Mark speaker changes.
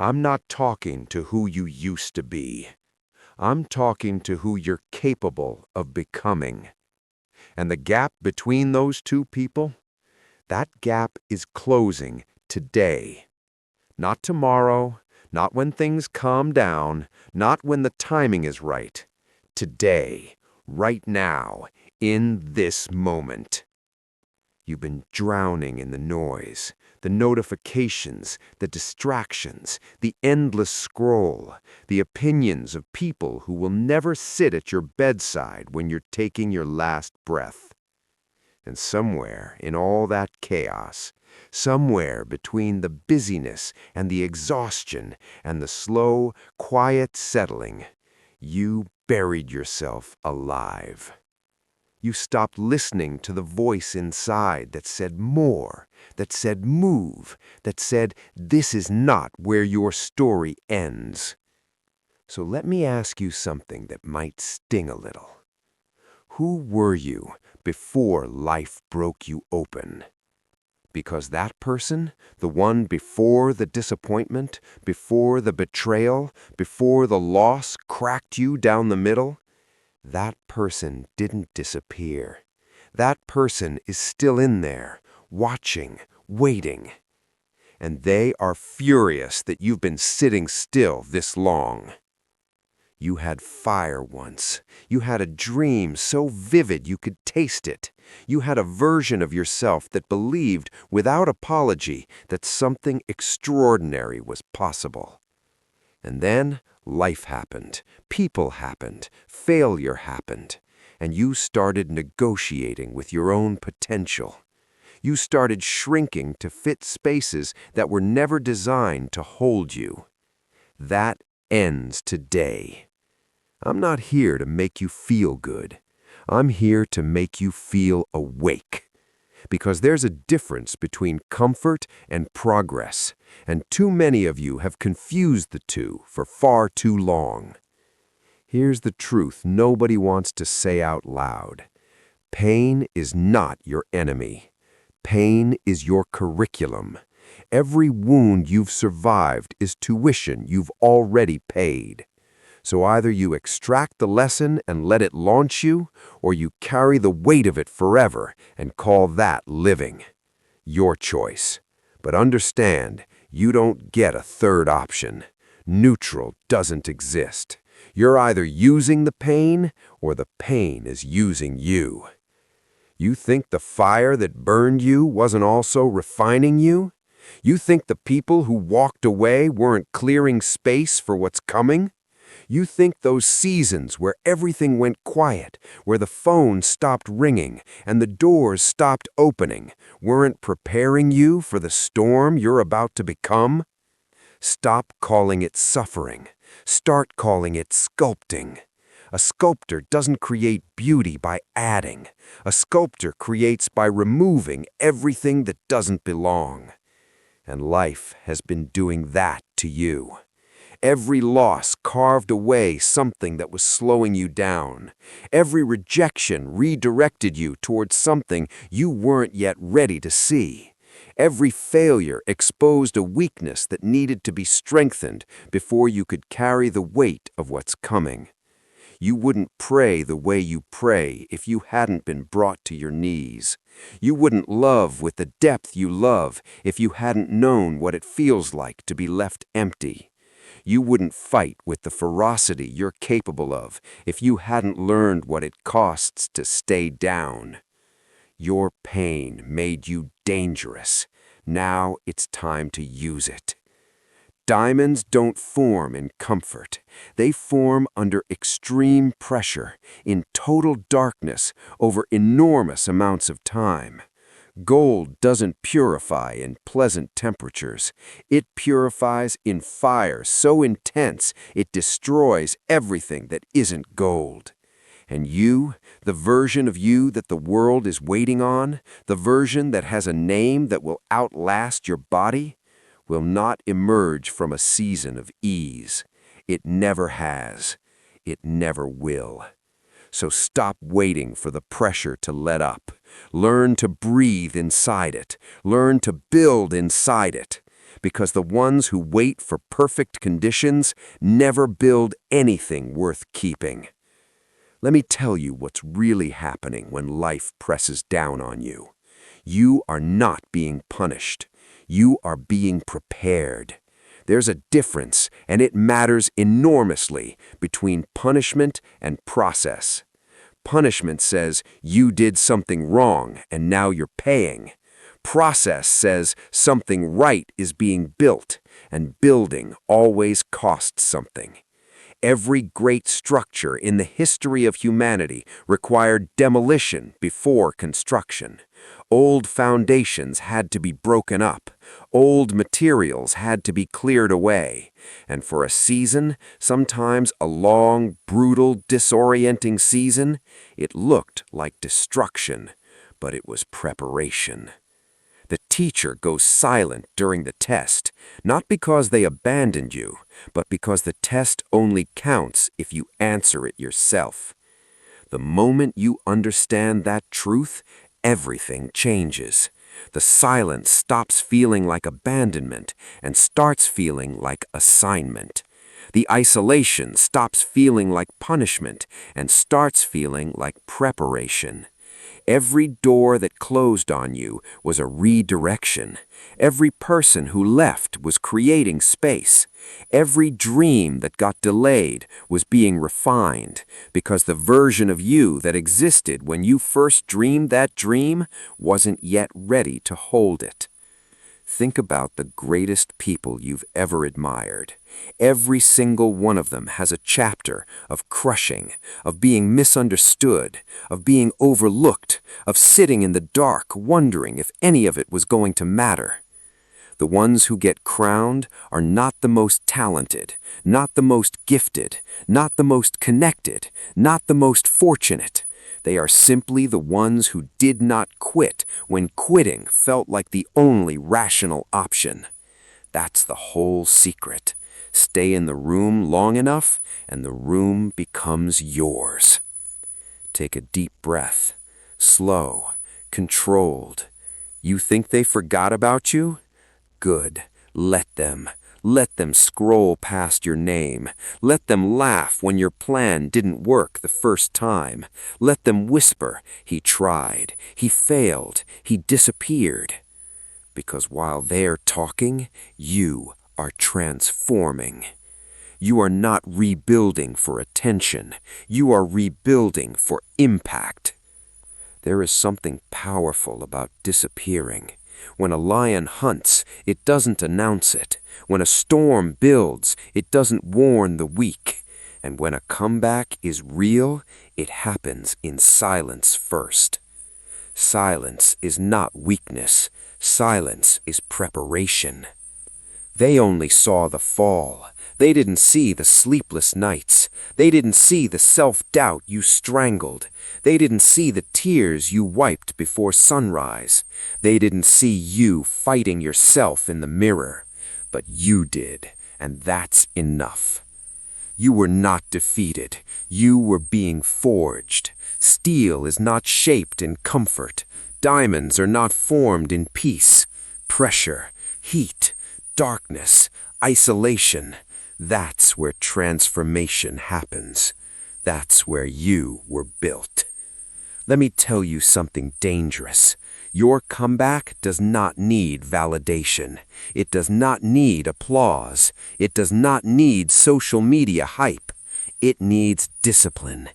Speaker 1: I'm not talking to who you used to be. I'm talking to who you're capable of becoming. And the gap between those two people, that gap is closing today. Not tomorrow, not when things calm down, not when the timing is right. Today, right now, in this moment. You've been drowning in the noise, the notifications, the distractions, the endless scroll, the opinions of people who will never sit at your bedside when you're taking your last breath. And somewhere in all that chaos, somewhere between the busyness and the exhaustion and the slow, quiet settling, you buried yourself alive. You stopped listening to the voice inside that said more, that said move, that said this is not where your story ends. So let me ask you something that might sting a little. Who were you before life broke you open? Because that person, the one before the disappointment, before the betrayal, before the loss cracked you down the middle, that person didn't disappear. That person is still in there, watching, waiting. And they are furious that you've been sitting still this long. You had fire once. You had a dream so vivid you could taste it. You had a version of yourself that believed, without apology, that something extraordinary was possible. And then life happened, people happened, failure happened, and you started negotiating with your own potential. You started shrinking to fit spaces that were never designed to hold you. That ends today. I'm not here to make you feel good. I'm here to make you feel awake. Because there's a difference between comfort and progress, and too many of you have confused the two for far too long. Here's the truth nobody wants to say out loud. Pain is not your enemy. Pain is your curriculum. Every wound you've survived is tuition you've already paid. So either you extract the lesson and let it launch you, or you carry the weight of it forever and call that living. Your choice. But understand, you don't get a third option. Neutral doesn't exist. You're either using the pain, or the pain is using you. You think the fire that burned you wasn't also refining you? You think the people who walked away weren't clearing space for what's coming? You think those seasons where everything went quiet, where the phone stopped ringing and the doors stopped opening, weren't preparing you for the storm you're about to become? Stop calling it suffering. Start calling it sculpting. A sculptor doesn't create beauty by adding. A sculptor creates by removing everything that doesn't belong. And life has been doing that to you. Every loss carved away something that was slowing you down. Every rejection redirected you towards something you weren't yet ready to see. Every failure exposed a weakness that needed to be strengthened before you could carry the weight of what's coming. You wouldn't pray the way you pray if you hadn't been brought to your knees. You wouldn't love with the depth you love if you hadn't known what it feels like to be left empty. You wouldn't fight with the ferocity you're capable of if you hadn't learned what it costs to stay down. Your pain made you dangerous. Now it's time to use it. Diamonds don't form in comfort. They form under extreme pressure, in total darkness, over enormous amounts of time. Gold doesn't purify in pleasant temperatures. It purifies in fire so intense it destroys everything that isn't gold. And you, the version of you that the world is waiting on, the version that has a name that will outlast your body, will not emerge from a season of ease. It never has. It never will. So stop waiting for the pressure to let up. Learn to breathe inside it. Learn to build inside it. because the ones who wait for perfect conditions never build anything worth keeping. Let me tell you what's really happening when life presses down on you. You are not being punished. You are being prepared. There's a difference, and it matters enormously, between punishment and process. Punishment says you did something wrong and now you're paying. Process says something right is being built, and building always costs something. Every great structure in the history of humanity required demolition before construction. Old foundations had to be broken up. Old materials had to be cleared away. And for a season, sometimes a long, brutal, disorienting season, it looked like destruction, but it was preparation. The teacher goes silent during the test, not because they abandoned you, but because the test only counts if you answer it yourself. The moment you understand that truth, everything changes. The silence stops feeling like abandonment and starts feeling like assignment. The isolation stops feeling like punishment and starts feeling like preparation. Every door that closed on you was a redirection. Every person who left was creating space. Every dream that got delayed was being refined, because the version of you that existed when you first dreamed that dream wasn't yet ready to hold it. Think about the greatest people you've ever admired. Every single one of them has a chapter of crushing, of being misunderstood, of being overlooked, of sitting in the dark wondering if any of it was going to matter. The ones who get crowned are not the most talented, not the most gifted, not the most connected, not the most fortunate. They are simply the ones who did not quit when quitting felt like the only rational option. That's the whole secret. Stay in the room long enough, and the room becomes yours. Take a deep breath. Slow, controlled. You think they forgot about you? Good. Let them. Let them scroll past your name. Let them laugh when your plan didn't work the first time. Let them whisper, "He tried, he failed, he disappeared." Because while they're talking, you are transforming. You are not rebuilding for attention. You are rebuilding for impact. There is something powerful about disappearing. When a lion hunts, it doesn't announce it. When a storm builds, it doesn't warn the weak. And when a comeback is real, it happens in silence first. Silence is not weakness. Silence is preparation. They only saw the fall. They didn't see the sleepless nights. They didn't see the self-doubt you strangled. They didn't see the tears you wiped before sunrise. They didn't see you fighting yourself in the mirror. But you did, and that's enough. You were not defeated. You were being forged. Steel is not shaped in comfort. Diamonds are not formed in peace. Pressure, heat, darkness, isolation. That's where transformation happens. That's where you were built. Let me tell you something dangerous. Your comeback does not need validation. It does not need applause. It does not need social media hype. It needs discipline.